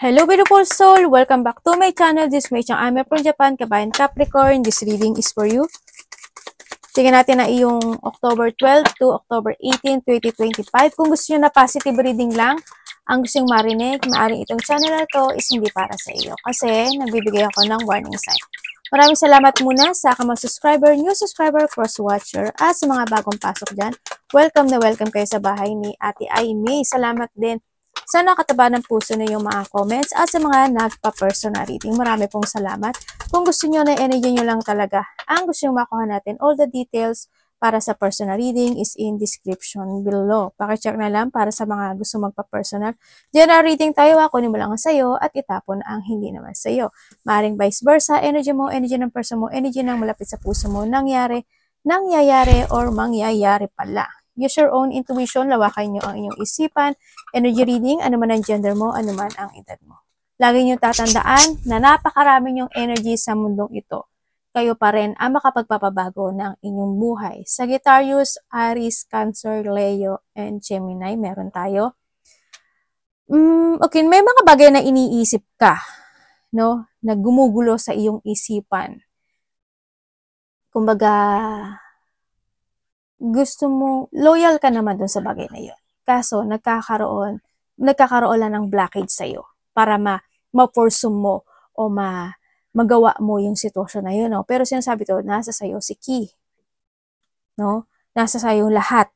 Hello beautiful soul! Welcome back to my channel. This is Mei Chang Ame from Japan, Kabayan Capricorn. This reading is for you. Tingnan natin na iyong October 12 to October 18, 2025. Kung gusto nyo na positive reading lang, ang gusto nyo marinig, maaaring itong channel na to is hindi para sa iyo. Kasi nagbibigay ako ng warning sign. Maraming salamat muna sa mga subscriber, new subscriber, cross-watcher, at sa mga bagong pasok dyan. Welcome na welcome kayo sa bahay ni Ate Aimee. Salamat din sa nakataba ng puso na yung mga comments at sa mga nagpa-personal reading. Marami pong salamat. Kung gusto nyo na energy nyo lang talaga, ang gusto nyo makuha natin, all the details para sa personal reading is in description below. Pakicheck na lang para sa mga gusto magpa-personal. General reading tayo, kunin mo lang ang sayo at itapon ang hindi naman sayo. Maaring vice versa, energy mo, energy ng person mo, energy ng malapit sa puso mo, nangyayari or mangyayari pala. Use your own intuition, lawakan nyo ang inyong isipan. Energy reading, ano man ang gender mo, ano man ang edad mo. Lagi nyo tatandaan na napakarami nyong energy sa mundong ito. Kayo pa rin ang makapagpapabago ng inyong buhay. Sagittarius, Aries, Cancer, Leo, and Gemini, meron tayo. Okay, may mga bagay na iniisip ka, no? Na gumugulo sa iyong isipan. Kumbaga, gusto mo, loyal ka naman dun sa bagay na yun. Kaso, nagkakaroon lang ng blockage sa'yo para ma-pursue mo o magawa mo yung sitwasyon na yun. No? Pero sinasabi to, nasa sa'yo si Ki. No? Nasa sa'yo lahat.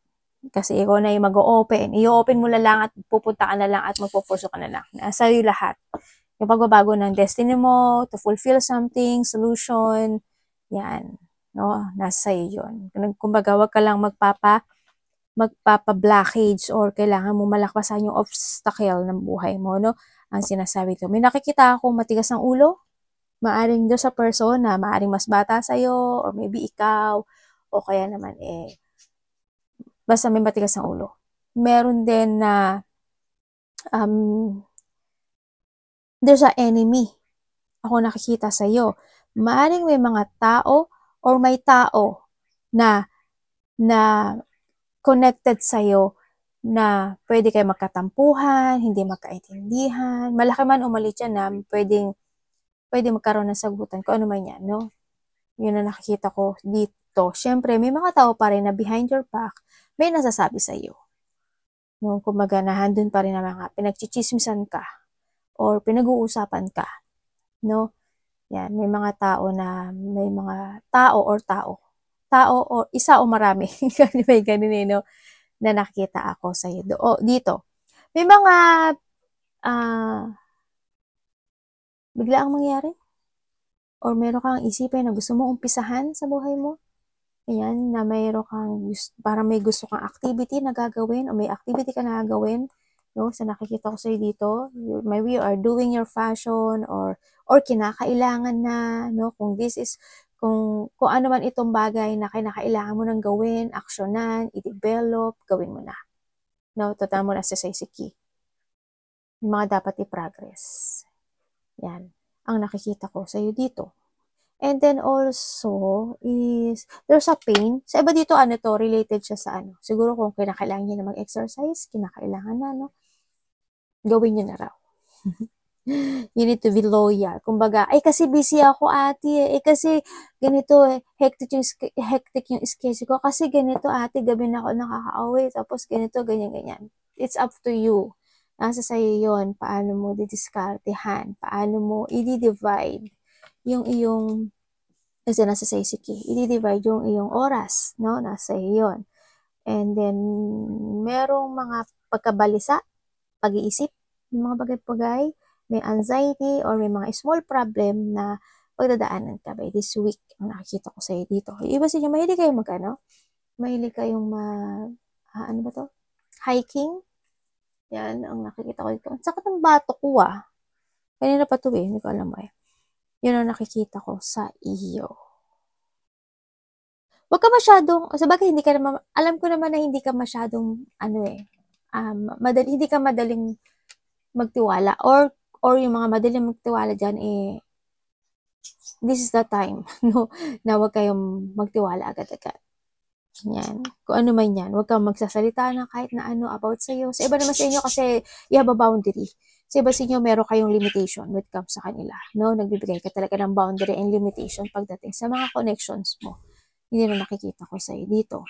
Kasi ikaw na yung mag-o-open. I-open mo na lang at pupunta ka na lang at magpupursue ka na lang. Nasa sa'yo lahat. Yung pagbabago ng destiny mo, to fulfill something, solution, yan. No, nasa iyo yun. Kumbaga, wag ka lang magpapa-blockage or kailangan mo malakpasan yung obstacle ng buhay mo, no? Ang sinasabi ko. May nakikita akong matigas ang ulo. Maaring doon sa person na maaring mas bata sa'yo or maybe ikaw o kaya naman basta may matigas ang ulo. Meron din na there's an enemy. Ako nakikita sa'yo. Maaring may mga tao or may tao na connected sa'yo na pwede kayo magkatampuhan, hindi magkaintindihan, malaki man o maliit yan na pwede magkaroon ng sagutan kung ano man yan, no? Yun na nakikita ko dito. Siyempre, may mga tao pa rin na behind your back, may nasasabi sa'yo. No? Kumbaga, nahandun pa rin na mga pinagchichismisan ka or pinag-uusapan ka, no? Yan, may mga tao o isa o marami, may ganun no, na nakita ako sa iyo. Dito, may mga bigla ang mangyari or meron kang isipin na gusto mo umpisahan sa buhay mo. Ayan, na mayroon kang para may gusto kang activity na gagawin o may activity ka na gagawin. No, sa nakikita ko sa iyo dito, maybe you are doing your fashion or kinakailangan na, no, kung ano man itong bagay na kinakailangan mo nang gawin, aksyonan, i-develop, gawin mo na. No, total mo na sa Ki. Yung mga dapat i-progress. Yan, ang nakikita ko sa iyo dito. And then also is there's a pain. Sa iba dito related siya sa siguro kung kinakailangan niya na mag-exercise, kinakailangan na, no? Gawin niyo na raw. You need to be loyal. Kumbaga, ay kasi busy ako ate, kasi ganito hectic yung schedule ko, kasi ganito ate, gabi na ako nakaka-away, tapos ganito, ganyan. It's up to you. Nasa sa'yo yun, paano mo didiskartehan, paano mo i-divide yung iyong, kasi nasa sa'yo si Ki, i-divide yung iyong oras, no? Nasa sa'yo yun. And then, merong mga pagkabalisa, pag-iisip, yung mga bagay-bagay, may anxiety or may mga small problem na pagdadaanan ka by this week. Ang nakikita ko sa'yo dito. Iba sa inyo, mahilig kayong mahilig kayong ano ba to? Hiking. Yan, ang nakikita ko dito. Ang sakit ng bato ko Kanina pa to hindi ko alam Yun ang nakikita ko sa iyo. Huwag ka masyadong, sabagay hindi ka naman, alam ko naman na hindi ka masyadong, hindi ka madaling magtiwala or yung mga madaling magtiwala dyan this is the time, no, na huwag kayong magtiwala agad-agad. Yan. Kung ano man yan, huwag kang magsasalita na kahit na about sa'yo. Sa iba naman sa inyo kasi you have a boundary. Sa iba sa inyo, meron kayong limitation when it comes sa kanila. No? Nagbibigay ka talaga ng boundary and limitation pagdating sa mga connections mo. Hindi na nakikita ko sa'yo dito.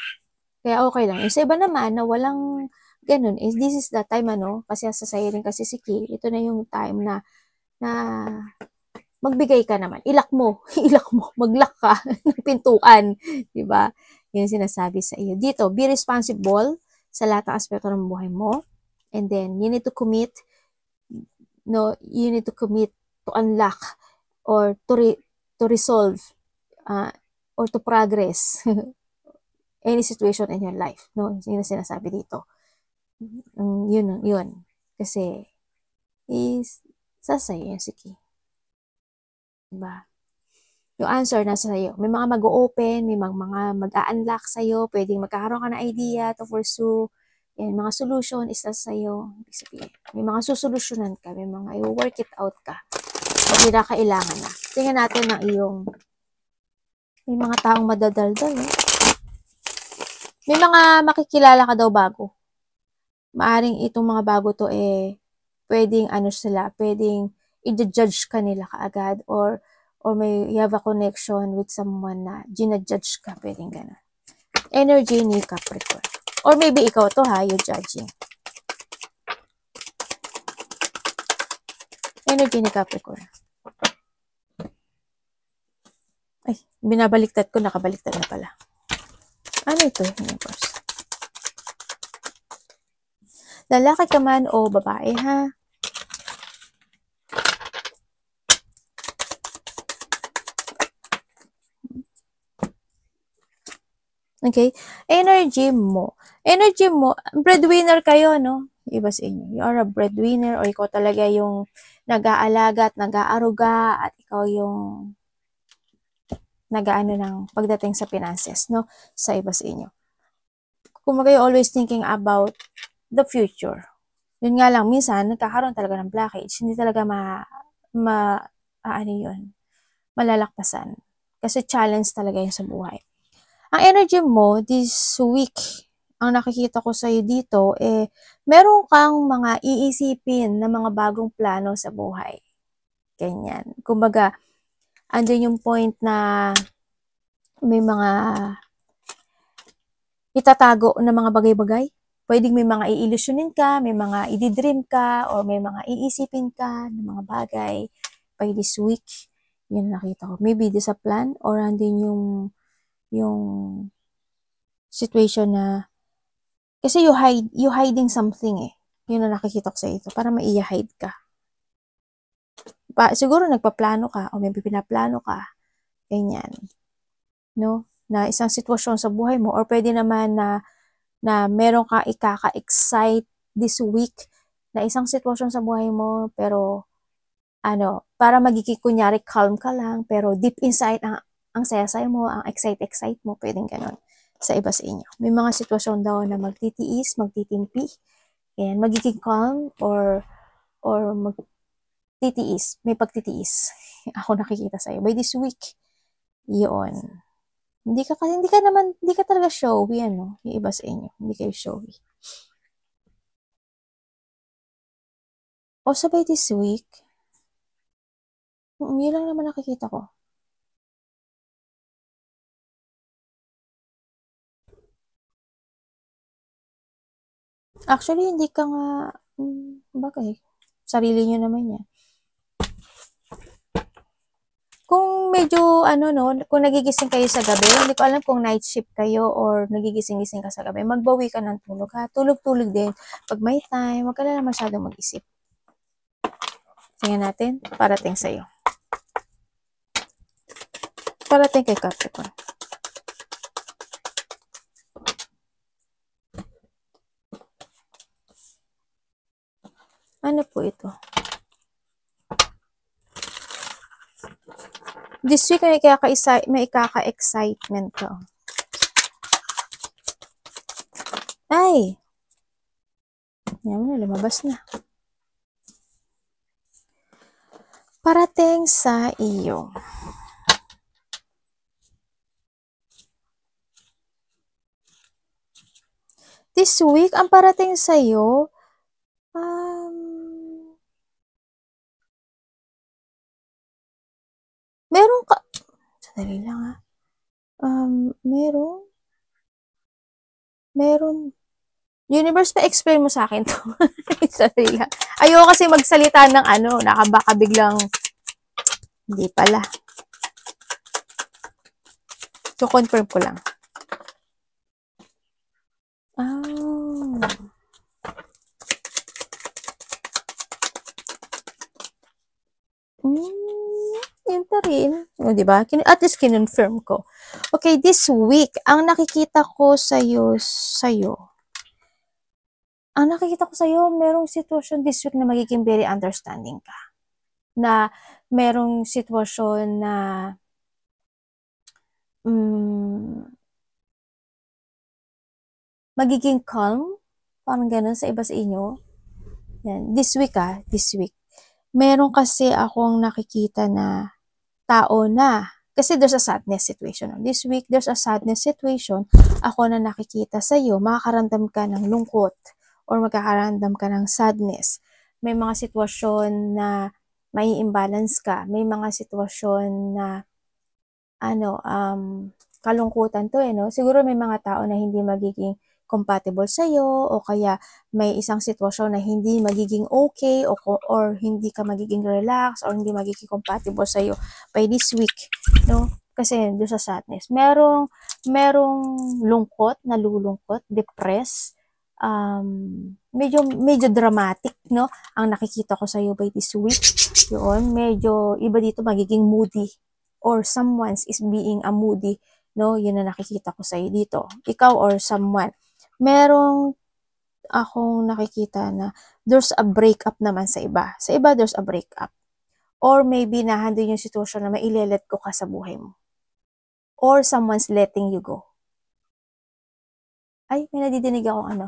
Kaya okay lang. Yung sa iba naman na walang ganun, is this is the time kasi sa sa'yo rin kasi si Kay, ito na yung time na magbigay ka naman. Ilak mo, maglock ka ng pintuan, 'di ba? 'Yun yung sinasabi sa iyo. Dito, be responsible sa lahat ng aspeto ng buhay mo. And then you need to commit, to unlock or to resolve or to progress any situation in your life, no? Yun ang sinasabi dito. Yun. Kasi is sasaya yun si Kay. Diba? Yung answer nasa sa'yo. May mga mag-open, may mga mag-a-unlock sa'yo, pwedeng magkakaroon ka ng idea to pursue. Yan, mga solution is nasa sa'yo. Ibig sabihin, may mga susolusyonan ka, may mga i-work it out ka. Pag kailangan na. Tingnan natin ang iyong, may mga taong madadaldal. May mga makikilala ka daw bago. Maaring itong mga bago to pwedeng pwedeng i-judge ka nila kaagad or may you have a connection with someone na ginajudge ka, pwedeng gano'n. Energy ni Capricorn. Or maybe ikaw to you're judging. Energy ni Capricorn. Ay, binabaliktad ko, nakabaliktad na pala. Ano ito? Universe. Lalaki ka man o babae, ha? Okay? Energy mo, breadwinner kayo, no? Iba sa inyo. You are a breadwinner o ikaw talaga yung nag-aalaga at nag-aaruga at ikaw yung nag-aano ng pagdating sa finances, no? Sa iba sa inyo. Kung kayo always thinking about the future. Yun nga lang, minsan, nagkakaroon talaga ng blockage. Hindi talaga malalaktasan. Kasi challenge talaga yun sa buhay. Ang energy mo this week, ang nakikita ko sa'yo dito, meron kang mga iisipin na mga bagong plano sa buhay. Ganyan. Kumbaga, andun yung point na may mga itatago na mga bagay-bagay. Pwedeng may mga iilusyonin ka, may mga ididream ka, or may mga iisipin ka ng mga bagay by this week. Yun nakita ko. Maybe this a plan or andin yung situation na kasi you hiding something Yun na nakikita ko sa ito. Para mai-hide ka. Siguro nagpaplano ka o may pinaplano ka. Ganyan. No? Na isang sitwasyon sa buhay mo or pwede naman na meron ka ikaka-excite this week na isang sitwasyon sa buhay mo pero para magiging kunyari calm ka lang pero deep inside ang saya-saya mo, ang excite mo, pwedeng ganon sa iba sa inyo. May mga sitwasyon daw na magtitiis, magtitimpi, and magiging calm or magtitiis, may pagtitiis. Ako nakikita sa iyo. By this week, yun. Hindi ka talaga showy, yung iba sa inyo. Hindi kayo showy. O sabay this week, yun lang naman nakikita ko. Actually, hindi ka nga, bagay, sarili nyo naman yan. Kung medyo, kung nagigising kayo sa gabi, hindi ko alam kung night shift kayo or nagigising-gising ka sa gabi, magbawi ka ng tulog, ha? Tulog-tulog din. Pag may time, wag ka na masyadong mag-isip. Tingnan natin, parating sa'yo. Parating kay Capricorn. Ano po ito? This week may ikaka-excitement ka. Ay! Yan mo na, lumabas na. Parating sa iyo. This week, ang parating sa iyo, Meron ka, sandali lang ha. Meron. Universe, pa-explain mo sa akin to. Sandali lang. Ayoko kasi magsalita ng baka biglang, hindi pala. So, confirm ko lang. Yun pa rin. O, diba? At least kinonfirm ko. Okay, this week, ang nakikita ko merong sitwasyon this week na magiging very understanding ka. Na merong sitwasyon na magiging calm, parang ganun sa iba sa inyo. Yan. This week. Meron kasi akong nakikita na tao na, kasi there's a sadness situation. This week, there's a sadness situation. Ako na nakikita sa iyo, makakaramdam ka ng lungkot or magkakaramdam ka ng sadness. May mga sitwasyon na may imbalance ka. May mga sitwasyon na kalungkutan to no? Siguro may mga tao na hindi magiging compatible sa'yo o kaya may isang sitwasyon na hindi magiging okay or hindi ka magiging relax or hindi magiging compatible sa'yo by this week, no? Kasi doon sa sadness. Merong lungkot, nalulungkot, depressed, medyo dramatic, no? Ang nakikita ko sa'yo by this week. Yun, medyo iba dito magiging moody or someone is being a moody, no? Yun na nakikita ko sa'yo dito. Ikaw or someone. Merong akong nakikita na there's a breakup naman sa iba. Sa iba, there's a breakup. Or maybe nahandun yung sitwasyon na mailelet ko ka sa buhay mo. Or someone's letting you go. Ay, may nadidinig ako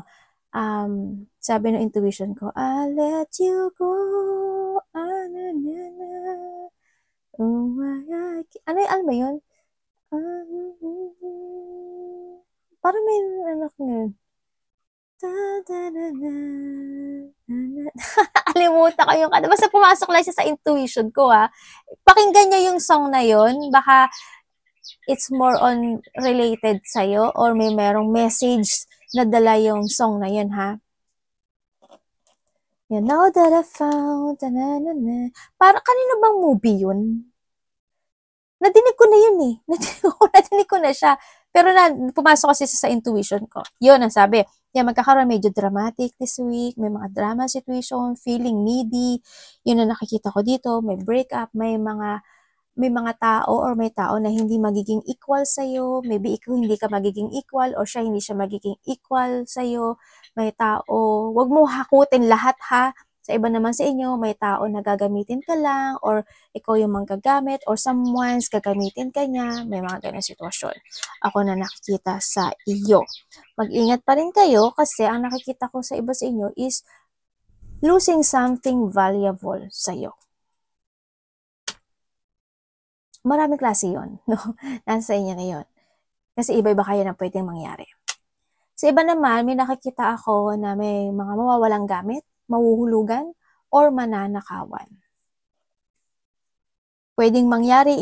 sabi ng intuition ko, I'll let you go. Ano ba yun? Parang may anak ngayon. Alimutan ko yung basta pumasok lang siya sa intuition ko pakinggan niya yung song na yun, baka it's more on related sa'yo or may merong message na dala yung song na yun You know that I found para kanino bang movie yun? Nadinig ko na yun nadinig ko na siya. Pero pumasok kasi sa intuition ko. Yun ang sabi. Yan, magkakaroon medyo dramatic this week. May mga drama situation, feeling needy. Yun ang nakikita ko dito. May breakup, may mga tao or may tao na hindi magiging equal sa'yo. Maybe ikaw hindi ka magiging equal or siya hindi siya magiging equal sa'yo. May tao, wag mo hakutin lahat Sa iba naman sa inyo, may tao na gagamitin ka lang or ikaw yung manggagamit or someone's gagamitin ka niya. May mga ganang sitwasyon. Ako na nakikita sa iyo. Mag-ingat pa rin kayo kasi ang nakikita ko sa iba sa inyo is losing something valuable sa iyo. Maraming klase yun. No? Nasa inyo na yun. Kasi iba-iba kayo na pwedeng mangyari. Sa iba naman, may nakikita ako na may mga mawawalang gamit, mahuhulugan, or mananakawan. Pwedeng mangyari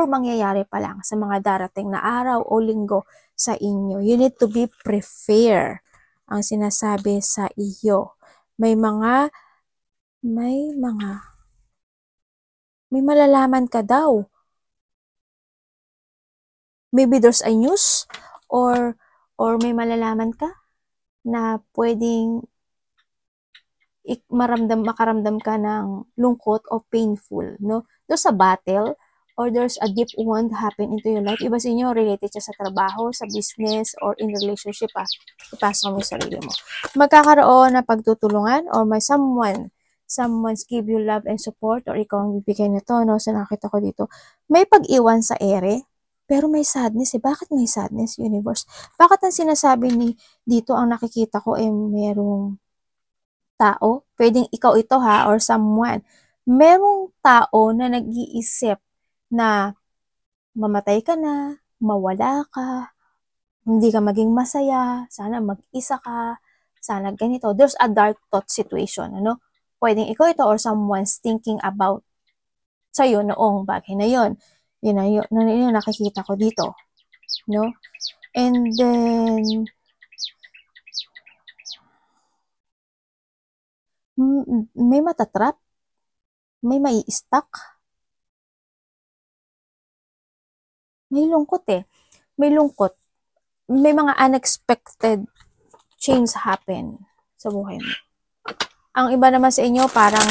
mangyayari pa lang sa mga darating na araw o linggo sa inyo. You need to be prepared ang sinasabi sa iyo. May malalaman ka daw. Maybe there's a news or may malalaman ka na pwedeng makaramdam ka ng lungkot o painful, no? There's a battle or there's a deep wound happen into your life. Iba sa inyo, related siya sa trabaho, sa business, or in relationship, ipasok mo yung sarili mo. Magkakaroon na pagtutulungan or may someone's give you love and support or ikaw ang bibigay nito, no? So, nakita ko dito. May pag-iwan sa ere, pero may sadness Bakit may sadness, universe? Bakit ang sinasabi dito, ang nakikita ko merong tao, pwedeng ikaw ito or someone, merong tao na nag-iisip na mamatay ka na, mawala ka, hindi ka maging masaya, sana mag-isa ka, sana ganito. There's a dark thought situation, Pwedeng ikaw ito or someone's thinking about sa'yo noong bagay na yon. Yun nakikita ko dito. No? And then, may matatrap, may mai-stuck, may lungkot eh. May lungkot. May mga unexpected change happen sa buhay mo. Ang iba naman sa inyo, parang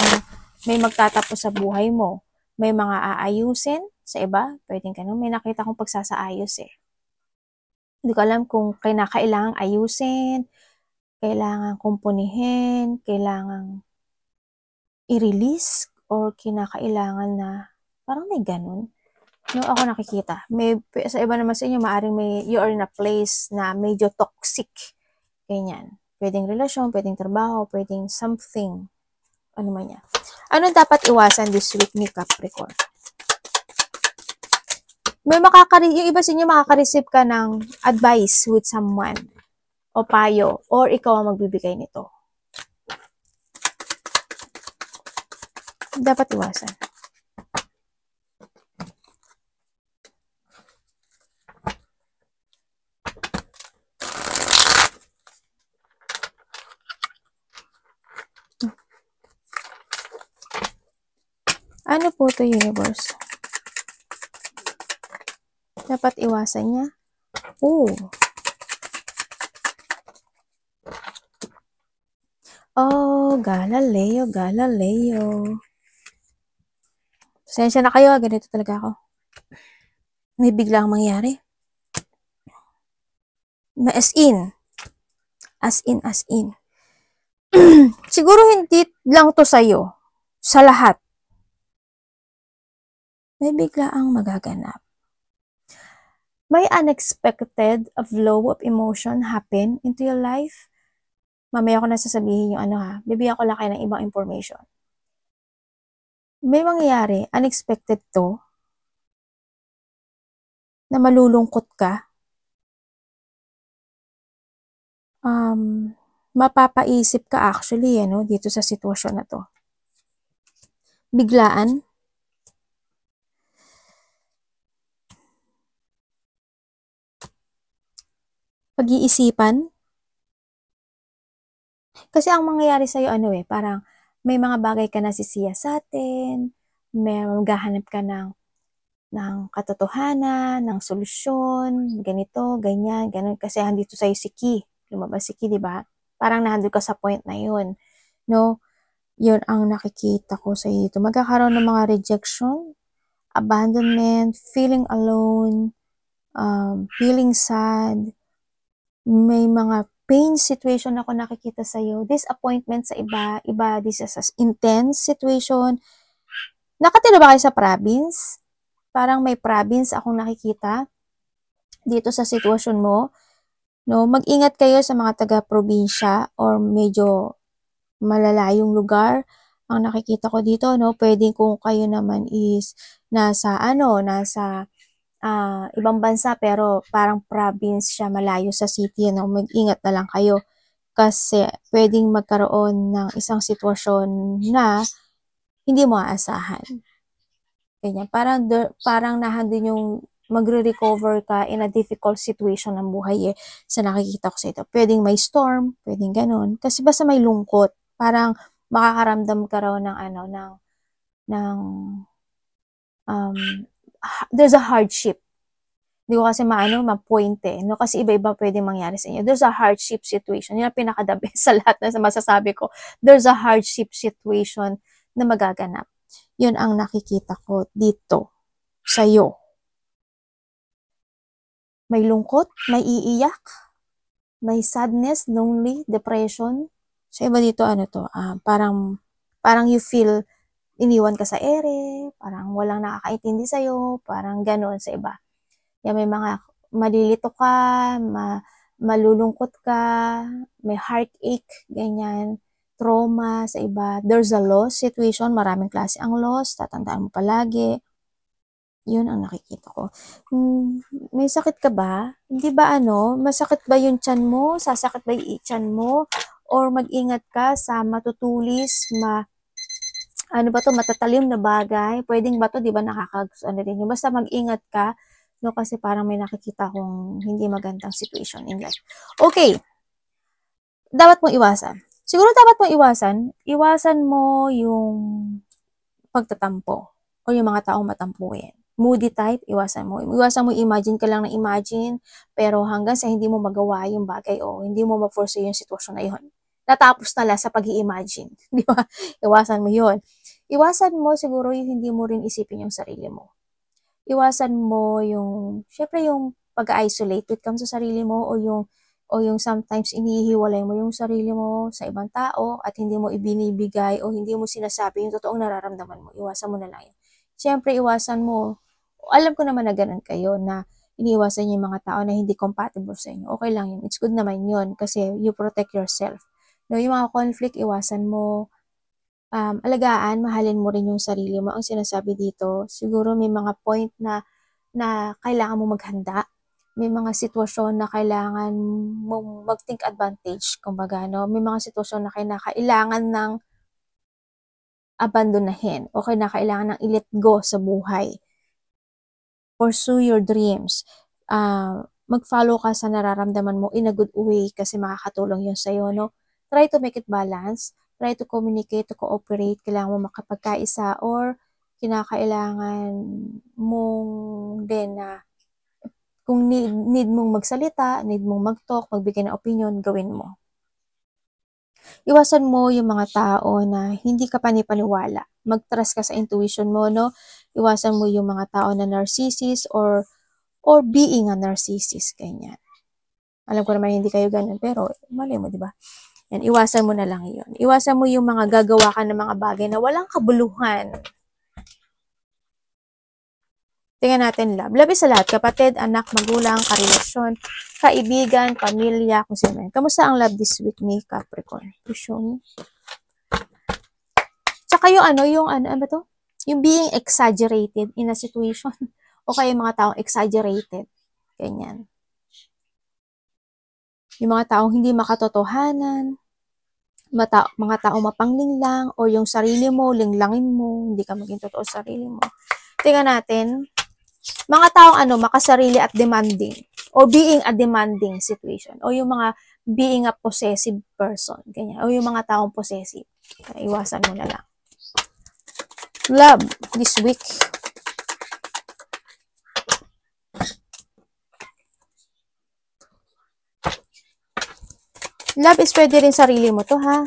may magtatapos sa buhay mo. May mga aayusin sa iba. Pwedeng ganun. May nakita kong pagsasaayos eh. Hindi ko alam kung kailangang ayusin, kailangan kumpunihin, kailangan i-release, or kinakailangan na parang may ganun. No, ako nakikita. Sa iba naman sa inyo, maaring you are in a place na medyo toxic. Ganyan. Pwedeng relasyon, pwedeng trabaho, pwedeng something. Ano man yan. Anong dapat iwasan this week ni Capricorn? Yung iba sa inyo makaka-receive ka ng advice with someone o payo, or ikaw ang magbibigay nito. Dapat iwasan. Ano po to, universe? Dapat iwasan niya? Oh, Galileo. Pasensya na kayo, ganito talaga ako. May biglang mangyari. As in. Siguro hindi lang to sa'yo. Sa lahat. May biglaang magaganap. May unexpected flow of emotion happen into your life. Mamaya ko na sasabihin yung bibigyan ko lang kayo ng ibang information. May mangyayari, unexpected to, na malulungkot ka. Mapapaisip ka actually, dito sa sitwasyon na to. Biglaan. Pag-iisipan. Kasi ang mangyayari sa'yo, parang may mga bagay ka nasisiya sa atin, may maghahanap ka ng katotohanan, ng solusyon, ganito, ganyan, ganun. Kasi andito sa'yo si Ki. Lumabas si Ki, di ba? Parang nandun ka sa point na yun. No? Yun ang nakikita ko sa dito. Magkakaroon ng mga rejection, abandonment, feeling alone, feeling sad, may mga pain situation ako nakikita sa iyo, disappointment sa iba, this is an intense situation. Nakatira ba kayo sa province? Parang may province akong nakikita dito sa sitwasyon mo. No, mag-ingat kayo sa mga taga-probinsya or medyo malalayong lugar. Ang nakikita ko dito, pwedeng kung kayo naman is nasa ibang bansa pero parang province siya, malayo sa city, mag-ingat na lang kayo kasi pwedeng magkaroon ng isang sitwasyon na hindi mo aasahan. Ganyan. Parang nahandun yung magre-recover ka in a difficult situation ng buhay sa nakikita ko sa ito. Pwedeng may storm, pwedeng ganun. Kasi basta may lungkot, parang makakaramdam ka raw there's a hardship. Hindi ko kasi ma-point no? Kasi iba-iba pwede mangyari sa inyo. There's a hardship situation. Yun ang pinaka-the best sa lahat na masasabi ko. There's a hardship situation na magaganap. Yun ang nakikita ko dito sa'yo. May lungkot, may iiyak, may sadness, lonely, depression. Sa iba dito, parang you feel iniwan ka sa ere, parang walang nakakaintindi sa'yo, parang ganoon sa iba. Yan, may mga malilito ka, malulungkot ka, may heartache, ganyan, trauma sa iba. There's a loss situation, maraming klase ang loss, tatandaan mo palagi. Yun ang nakikita ko. May sakit ka ba? Hindi ba masakit ba yung tiyan mo? Sasakit ba yung tiyan mo? Or mag-ingat ka sa matutulis, ano ba to, matatalim na bagay, pwedeng ba to, di ba, ano din yun. Basta mag-ingat ka, no, kasi parang may nakikita kong hindi magandang situation in life. Okay, dapat mong iwasan. Siguro dapat mong iwasan mo yung pagtatampo o yung mga taong matampuin. Moody type, iwasan mo. Iwasan mo, imagine ka lang na imagine, pero hanggang sa hindi mo magawa yung bagay o hindi mo ma-force yung sitwasyon na yun. Natapos na lang sa pag-i-imagine. Di ba? Iwasan mo yun. Iwasan mo siguro yung hindi mo rin isipin yung sarili mo. Iwasan mo yung, syempre yung pag-isolate with comes sa sarili mo o yung sometimes inihiwalay mo yung sarili mo sa ibang tao at hindi mo ibinibigay o hindi mo sinasabi yung totoong nararamdaman mo. Iwasan mo na lang yun. Syempre, iwasan mo. Alam ko naman na ganun kayo na iniiwasan yung mga tao na hindi compatible sa inyo. Okay lang yun. It's good naman yun kasi you protect yourself. No, yung mga conflict, iwasan mo. Alagaan, mahalin mo rin yung sarili mo. Ang sinasabi dito, siguro may mga point na kailangan mo maghanda. May mga sitwasyon na kailangan mong mag-think advantage, kumbaga, no? May mga sitwasyon na kailangan ng abandonahin o kailangan ng i-let go sa buhay. Pursue your dreams. Mag-follow ka sa nararamdaman mo in a good way kasi makakatulong yun sa'yo, no? Try to make it balance. Try to communicate, to cooperate. Kailangan mo makapagkaisa or kinakailangan mong din na kung need mong magsalita, need mong mag-talk, magbigay ng opinion, gawin mo. Iwasan mo yung mga tao na hindi ka panipaniwala. Mag-trust ka sa intuition mo, no? Iwasan mo yung mga tao na narcissist or being a narcissist, ganyan. Alam ko naman hindi kayo ganun, pero mali mo, di ba? Yan, iwasan mo na lang yun. Iwasan mo yung mga gagawa ka ng mga bagay na walang kabuluhan. Tingnan natin love. Love is sa lahat. Kapatid, anak, magulang, karelasyon, kaibigan, pamilya, kung sino man. Kamusta ang love this week ni Capricorn? To show me. Tsaka yung ano ba to? Yung being exaggerated in a situation. O kaya yung mga taong exaggerated. Ganyan. Yung mga taong hindi makatotohanan, mga taong mapanglinglang, o yung sarili mo, linglangin mo, hindi ka maging totoo sa sarili mo. Tingnan natin, mga taong makasarili at demanding, o being a demanding situation, o yung mga being a possessive person, ganyan, o yung mga taong possessive. Iwasan mo na lang. Love, this week. Love is pwede rin sarili mo to, ha?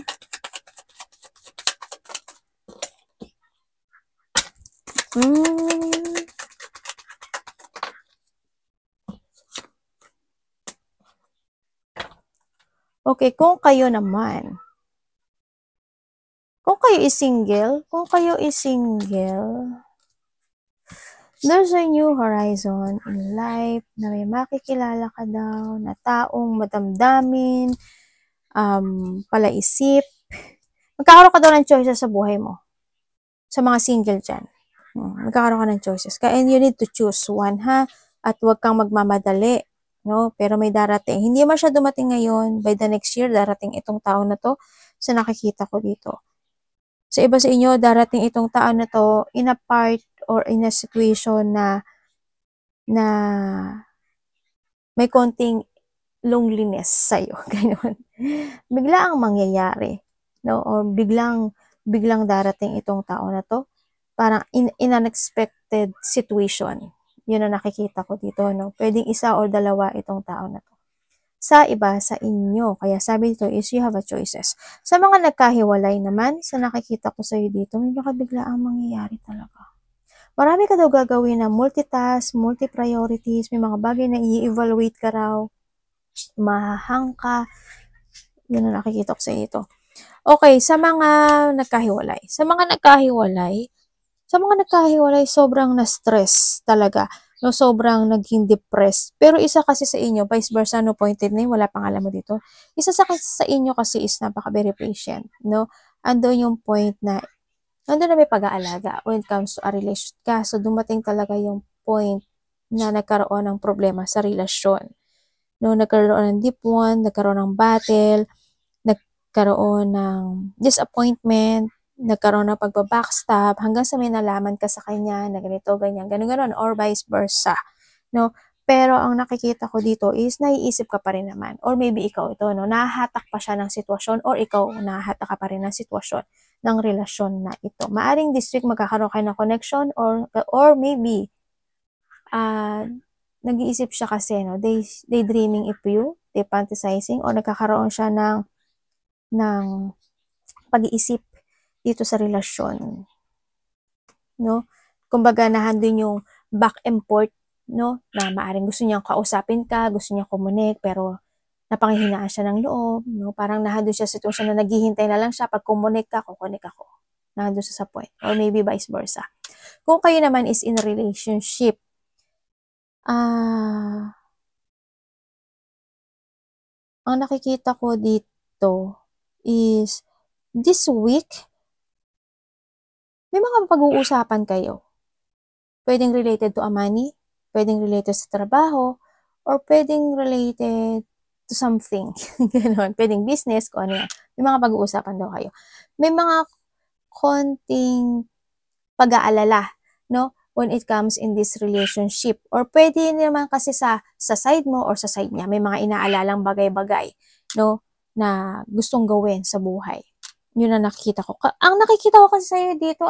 Okay, kung kayo naman, kung kayo is single, there's a new horizon in life na may makikilala ka daw na taong madamdamin, palaisip. Magkakaroon ka daw ng choices sa buhay mo. Sa mga single dyan. Magkakaroon ka ng choices. And you need to choose one, ha? At huwag kang magmamadali. No? Pero may darating. Hindi man siya dumating ngayon. By the next year, darating itong taon na to. Sa nakikita ko dito. Sa iba sa inyo, darating itong taon na to in a part or in a situation na may konting loneliness sa'yo. Ganyan. Bigla ang mangyayari. No? Or biglang darating itong taon na to. Parang in unexpected situation. Yun ang nakikita ko dito. No? Pwedeng isa or dalawa itong taon na to. Sa iba, sa inyo. Kaya sabi dito is you have a choices. Sa mga nagkahiwalay naman, sa nakikita ko sa'yo dito, may baka bigla ang mangyayari talaga. Marami ka daw gagawin na multitask, multi-priorities, may mga bagay na i-evaluate ka raw, mahahang ka. Yun ang nakikita ko sa'yo dito. Okay, sa mga nagkahiwalay. Sa mga nagkahiwalay, sobrang na-stress talaga. No, sobrang naging depressed. Pero isa kasi sa inyo, vice versa, no, pointed na wala pang alam mo dito. Isa sa inyo kasi is napaka-very patient. No? Ando yung point na, ando na may pag-aalaga when it comes to a relationship. Kaso dumating talaga yung point na nagkaroon ng problema sa relasyon. No, nagkaroon ng deep one, nagkaroon ng battle, nagkaroon ng disappointment, nagkaroon ng pagbabackstab hanggang sa may nalaman ka sa kanya na ganito, ganyan, ganun, or vice versa, no? Pero ang nakikita ko dito is naiisip ka pa rin naman, or maybe ikaw ito, no? Nahahatak pa siya ng sitwasyon, or ikaw nahahatak ka pa rin ng sitwasyon ng relasyon na ito. Maaring this week magkakaroon kayo ng connection, or maybe nag-iisip siya kasi, no? They dreaming if you, they fantasizing, or nagkakaroon siya ng pag-iisip dito sa relasyon, no? Kumbaga, nahandun yung back and forth, no? Na maaring gusto niyang kausapin ka, gusto niyang kumunik, pero napanghihinaan siya ng loob, no? Parang nahandun siya sa sitwasyon na naghihintay na lang siya, pag kumunik ka, kukunik ako. Nahandun siya sa point. Or maybe vice versa. Kung kayo naman is in a relationship, ang nakikita ko dito is this week, may mga pag-uusapan kayo. Pwedeng related to a money, pwedeng related sa trabaho, or pwedeng related to something. Ganon. Pwedeng business, kung ano yan. May mga pag-uusapan daw kayo. May mga konting pag-aalala, no? When it comes in this relationship. Or pwede naman kasi sa side mo or sa side niya, may mga inaalalang bagay-bagay, no? Na gustong gawin sa buhay. Yun ang nakikita ko. Ang nakikita ko kasi sa'yo dito,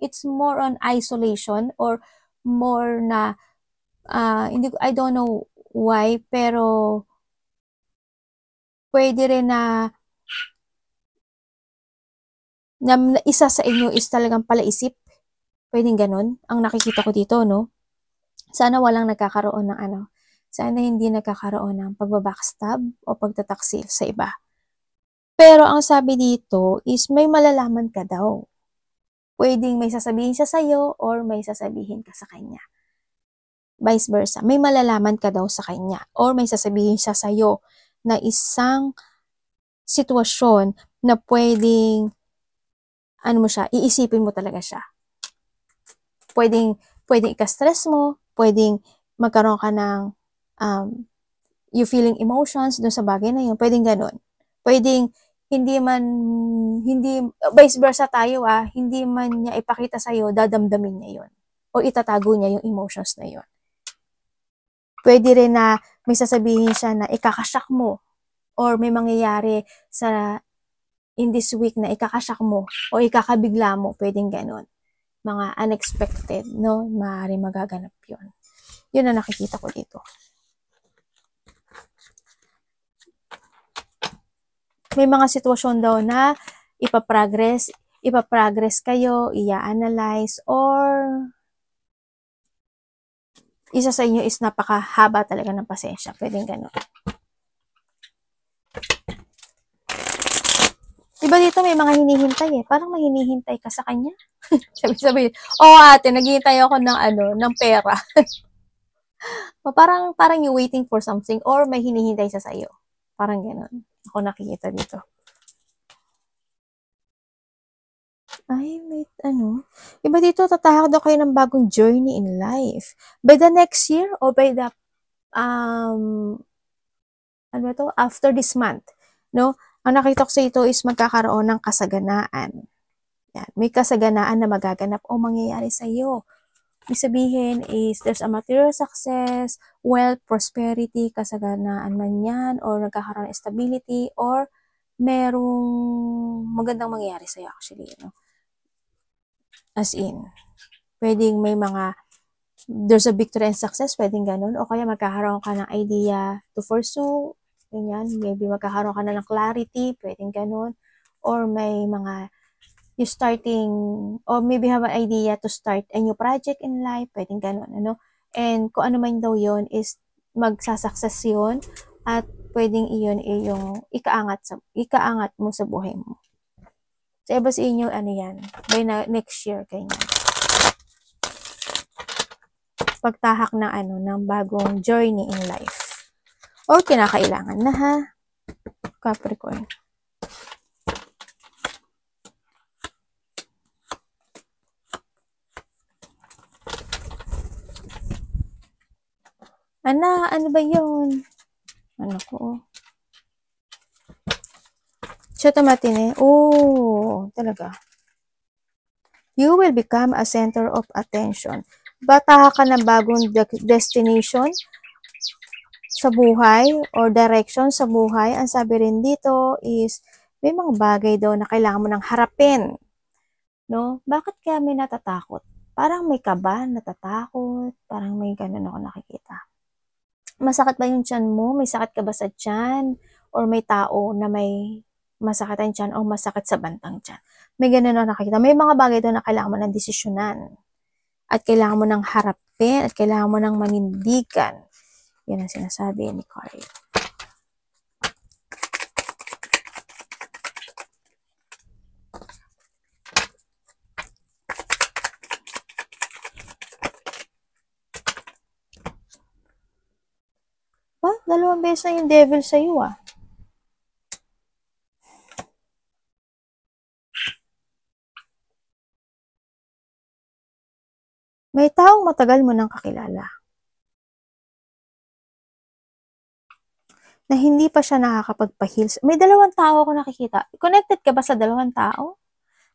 it's more on isolation, or more na, I don't know why, pero pwede rin na isa sa inyo is talagang palaisip. Pwedeng ganun. Ang nakikita ko dito, no? Sana walang nagkakaroon ng sana hindi nagkakaroon ng pagbabackstab o pagtataksil sa iba. Pero ang sabi dito is may malalaman ka daw. Pwedeng may sasabihin siya sa'yo or may sasabihin ka sa kanya. Vice versa. May malalaman ka daw sa kanya or may sasabihin siya sa'yo na isang sitwasyon na pwedeng iisipin mo talaga siya. Pwedeng ika-stress mo, pwedeng magkaroon ka ng you feeling emotions doon sa bagay na yun. Pwedeng ganun. Pwedeng hindi vice versa tayo hindi man niya ipakita sa'yo, dadamdamin niya yun. O itatago niya yung emotions na yun. Pwede rin na may sasabihin siya na ikakasyak mo, or may mangyayari in this week na ikakasyak mo, o ikakabigla mo, pwedeng ganun. Mga unexpected, no? Maaari magaganap yun. Yun ang nakikita ko dito. May mga sitwasyon daw na ipaprogress kayo, i-analyze, or isa sa inyo is napakahaba talaga ng pasensya. Pwedeng ganun. Diba dito may mga hinihintay Parang may hinihintay ka sa kanya. Sabi, ate, naghihintay ako ng pera. Parang you waiting for something, or may hinihintay sa sayo. Parang ganun. Ako nakikita dito. Ay, wait, Iba dito, tatahak daw kayo ng bagong journey in life. By the next year, or by the, after this month, no? Ang nakita ko sa ito is magkakaroon ng kasaganaan. Yan. May kasaganaan na magaganap o mangyayari sa iyo. Ibig sabihin is there's a material success, wealth, prosperity, kasaganaan man yan, or nagkakaroon ng stability, or merong magandang mangyayari sa'yo actually, As in, pwedeng may there's a victory and success, pwedeng ganun, o kaya magkakaroon ka ng idea to pursue, ganyan, maybe magkakaroon ka na ng clarity, pwedeng ganun, or may mga you starting, or maybe have an idea to start a new project in life, pwedeng ganun, and kung ano man daw yun is magsasucess yun, at pwedeng iyon yung ikaangat mo sa buhay mo. So, iba sa inyo, yan, by next year, ganyan. Pagtahak ng bagong journey in life. Or kinakailangan na, Capricorn. Ano ba yun? Ano ko? Siya tumatine. Oh, talaga. You will become a center of attention. Bataha ka ng bagong destination sa buhay or direction sa buhay. Ang sabi rin dito is, may mga bagay daw na kailangan mo nang harapin. No? Bakit kaya may natatakot? Parang may kaba, natatakot, parang may ganun ako nakikita. Masakit ba yung tiyan mo? May sakit ka ba sa tiyan? Or may tao na may masakit ang tiyan o masakit sa bantang tiyan? May ganun ako nakikita. May mga bagay daw na kailangan mo ng desisyonan. At kailangan mo nang harapin at kailangan mo nang manindigan. Yan ang sinasabi ni Carl. Dalawang beses na yung devil sa iyo ah. May taong matagal mo nang kakilala na hindi pa siya nakakapagpa-heals. May dalawang tao ako nakikita. Connected ka ba sa dalawang tao?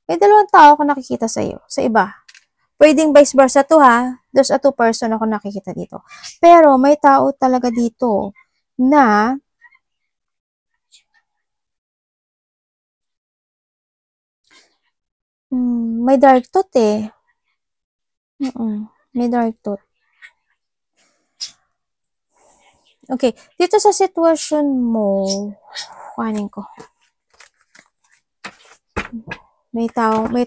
May dalawang tao ako nakikita sa iyo, sa iba. Pwedeng vice versa to ha. There's a two person ako nakikita dito. Pero may tao talaga dito na may dark thought eh. May dark thought. Okay, dito sa sitwasyon mo, kuhanin ko. May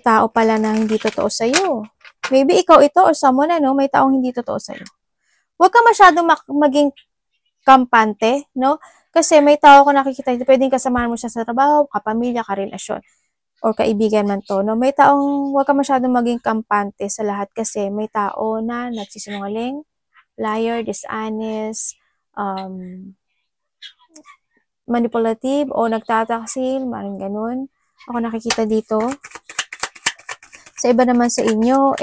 tao pala na hindi totoo sa iyo. Maybe ikaw ito or someone ano, may taong hindi totoo sa iyo. Huwag ka masyadong maging kampante, no? Kasi may tao ko nakikita dito, pwedeng kasamahan mo siya sa trabaho, kapamilya, karelasyon, or kaibigan man to, no? May taong, huwag ka masyadong maging kampante sa lahat kasi may tao na nagsisinungaling, liar, dishonest, manipulative, o nagtataksil, maring ganun. Ako nakikita dito. Sa iba naman sa inyo,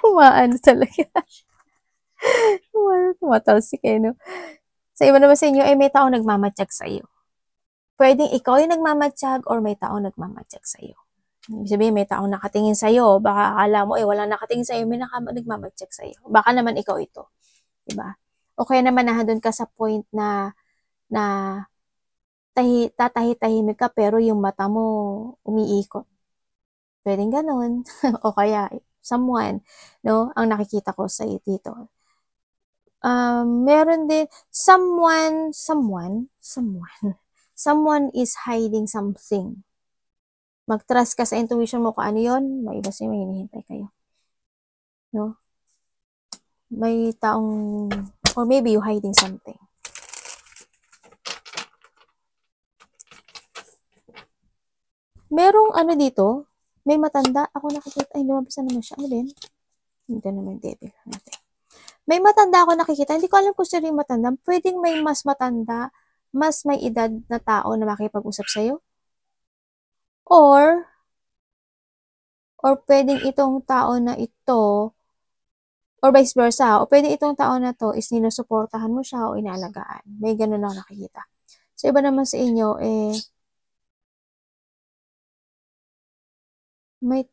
humaan talaga. Tumatalsik eh, no? Sa iba naman sa inyo, may taong nagmamatsyag sa iyo. Pwedeng ikaw yung nagmamatsyag or may taong nagmamatsyag sa iyo. Ibig sabihin, may taong nakatingin sa iyo, baka akala mo, walang nakatingin sa iyo, may nagmamatsyag sa iyo. Baka naman ikaw ito. Diba? O kaya naman nahadun ka sa point na tatahi-tahimik ka pero yung mata mo umiikot. Pwedeng ganun. O kaya someone, no? Ang nakikita ko sa iyo dito. Meron din someone is hiding something. Mag-trust ka sa intuition mo kung ano yun, may iba sa'yo, may hinihintay kayo. No? May taong, or maybe you hiding something. Merong ano dito, may matanda, ako nakikita, ay lumabas na naman siya, ano din? Hindi naman devil natin. May matanda ako nakikita, hindi ko alam kung sino yung matanda, pwedeng may mas matanda, mas may edad na tao na makipag-usap sa'yo. Or pwedeng itong tao na ito, or vice versa, o pwedeng itong tao na to is ninusuportahan mo siya o inalagaan. May ganun ako nakikita. So, iba naman sa inyo, may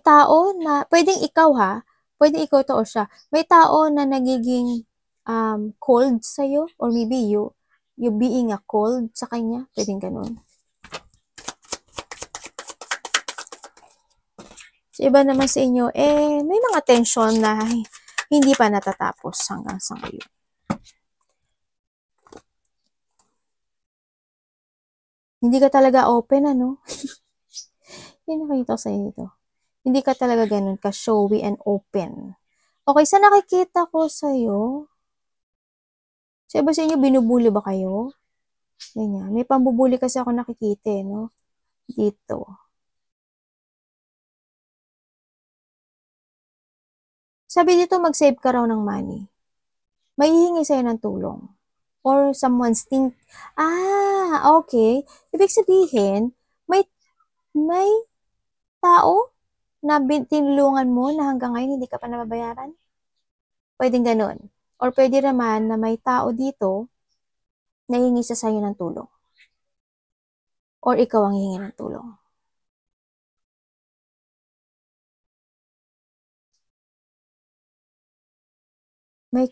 tao na, pwedeng ikaw ha, pwedeng ikaw to o siya, may tao na nagiging cold sa'yo, or maybe you being a cold sa kanya, pwedeng ganun. So, iba naman sa inyo, may mga tension na hindi pa natatapos hanggang sa ngayon. Hindi ka talaga open, ano? Yung nakita ko sa ito. Hindi ka talaga ganun ka showy and open. Okay, sa nakikita ko sa'yo, sa iba sa inyo, binubuli ba kayo? Ganyan. May pambubuli kasi ako nakikita, no? Dito. Sabi dito, mag-save ka raw ng money. May hihingi sa'yo ng tulong. Or someone's okay. Ibig sabihin, may tao na tinulungan mo na hanggang ngayon hindi ka pa nababayaran? Pwedeng ganun. Or pwede naman na may tao dito nahingi siya sa'yo ng tulong. Or ikaw ang hihingi ng tulong.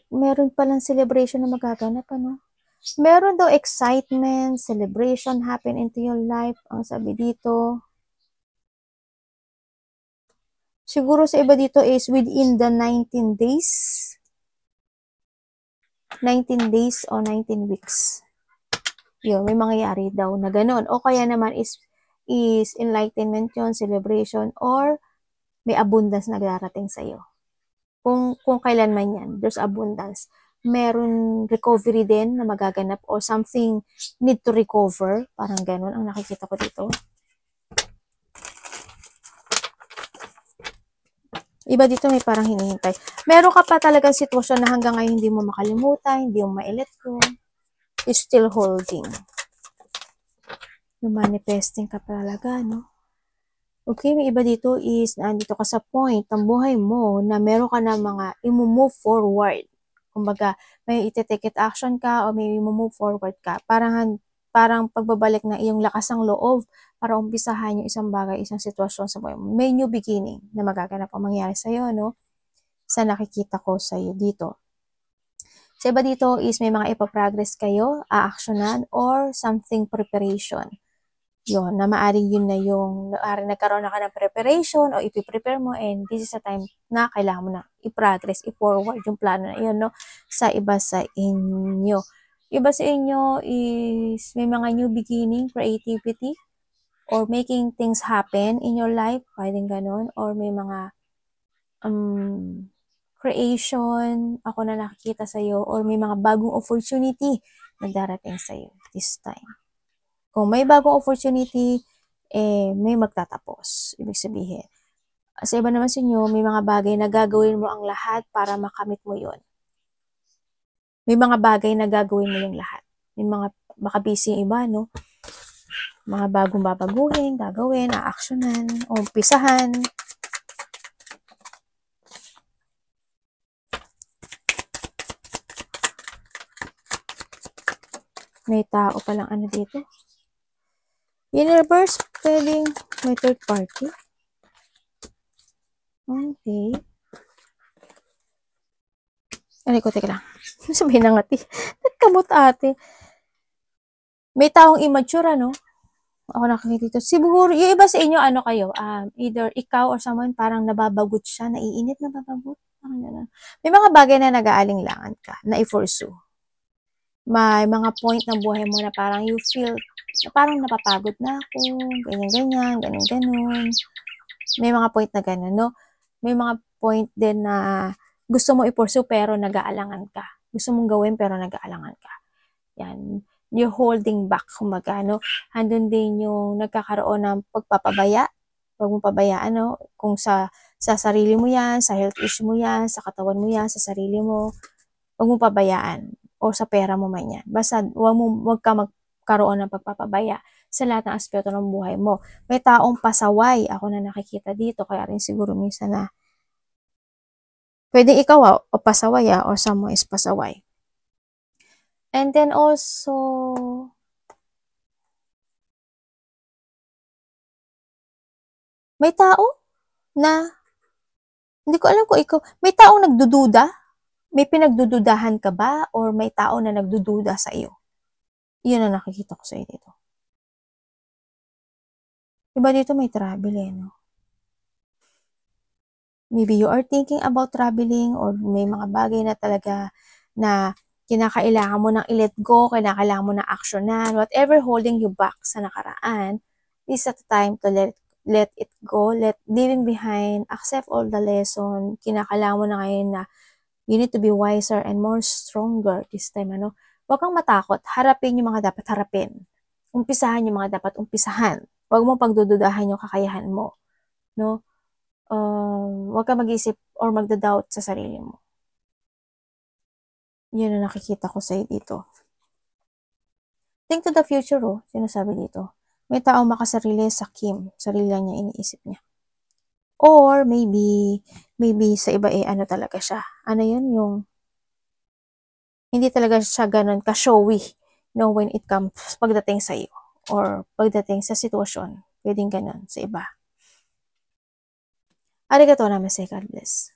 Meron palang celebration na magaganap, ano? Meron daw excitement, celebration happen into your life, ang sabi dito. Siguro sa iba dito is within the 19 days. 19 days o 19 weeks. Yun, may mangyayari daw na ganun. O kaya naman is enlightenment yun, celebration, or may abundance na darating sa'yo. Kung kailan man yan, there's abundance. Meron recovery din na magaganap or something need to recover. Parang ganun ang nakikita ko dito. Iba dito may parang hinihintay. Meron ka pa talagang sitwasyon na hanggang ngayon hindi mo makalimutan, hindi mo ma-let go. Is still holding. Yung manifesting ka talaga, no? Okay, may iba dito is nandito ka sa point ng buhay mo na meron ka na mga i-move forward. Kumbaga, may ite-take it action ka o may i-move forward ka. Parang pagbabalik na iyong lakas ng loob para umpisahan yung isang bagay, isang sitwasyon sa buhay mo. May new beginning na magaganap ang mangyari sa'yo, no? Sa nakikita ko sa'yo dito. Sa iba dito is may mga ipaprogress kayo, a-actionan, or something preparation. Yun, na maaaring yun na yung nagkaroon na ka ng preparation o ipiprepare mo and this is a time na kailangan mo na i-progress, i-forward yung plano na yun, no? Sa iba sa inyo. Iba sa inyo is may mga new beginning, creativity, or making things happen in your life, pwedeng ganun, or may mga creation ako na nakikita sa'yo, or may mga bagong opportunity na darating sa'yo this time. Kung may bagong opportunity, may magtatapos. Ibig sabihin. Sa iba naman sa inyo, may mga bagay na gagawin mo ang lahat para makamit mo yon. May mga bagay na gagawin mo yung lahat. May mga, baka busy yung iba, no? Mga bagong babaguhin, gagawin, a-actionan, o umpisahan. May tao palang ano dito. Universe, pwedeng may third party. Okay. Ano ko, teka lang. Sabihin na nga, nagkamot ate. May taong immature, ano? Ako nakikita dito. Siguro, yung iba sa inyo, ano kayo? Either ikaw or someone parang nababagot siya, naiinit, nababagot. Parang gano'n. May mga bagay na nag-aalinlangan ka, na i-pursue. May mga point ng buhay mo na parang you feel, na parang napapagod na ako, ganyan-ganyan, ganun-ganun. May mga point na gano'n, no? May mga point din na gusto mo i-pursue pero nag-aalangan ka. Gusto mong gawin pero nag-aalangan ka. Yan. You're holding back, kumbaga, no? Andun din yung nagkakaroon ng pagpapabaya. Huwag mong pabayaan, no? Kung sa sarili mo yan, sa health issue mo yan, sa katawan mo yan, sa sarili mo, huwag mong pabayaan. O sa pera mo man yan. Basta huwag ka magkaroon ng pagpapabaya sa lahat ng aspeto ng buhay mo. May taong pasaway ako na nakikita dito, kaya rin siguro minsan na pwede ikaw o pasaway or someone is pasaway. And then also, may tao na, hindi ko alam kung ikaw, may taong nagdududa? May pinagdududahan ka ba? Or may tao na nagdududa sa iyo? Iyon ang nakikita ko sa iyo dito. Iba dito may travel no? Maybe you are thinking about traveling or may mga bagay na talaga na kinakailangan mo nang i-let go, kinakailangan mo nang aksyonan, whatever holding you back sa nakaraan, this is the time to let it go, leaving behind, accept all the lesson, kinakailangan mo na ngayon na you need to be wiser and more stronger this time, ano? Huwag kang matakot, harapin yung mga dapat harapin. Umpisahan yung mga dapat umpisahan. Huwag mo pagdududahan yung kakayahan mo, no? Huwag kang mag-isip or magda-doubt sa sarili mo. Yun ang nakikita ko sa'yo dito. Think to the future, sinasabi dito. May taong makasarili sa Kim. Sarili lang niya, iniisip niya. Or maybe sa iba ano talaga siya. Ano yun? Yung hindi talaga siya ganun ka-showy. no, when it comes pagdating sa iyo or pagdating sa sitwasyon. Pwedeng ganun sa iba. Arigatou namaste, God bless.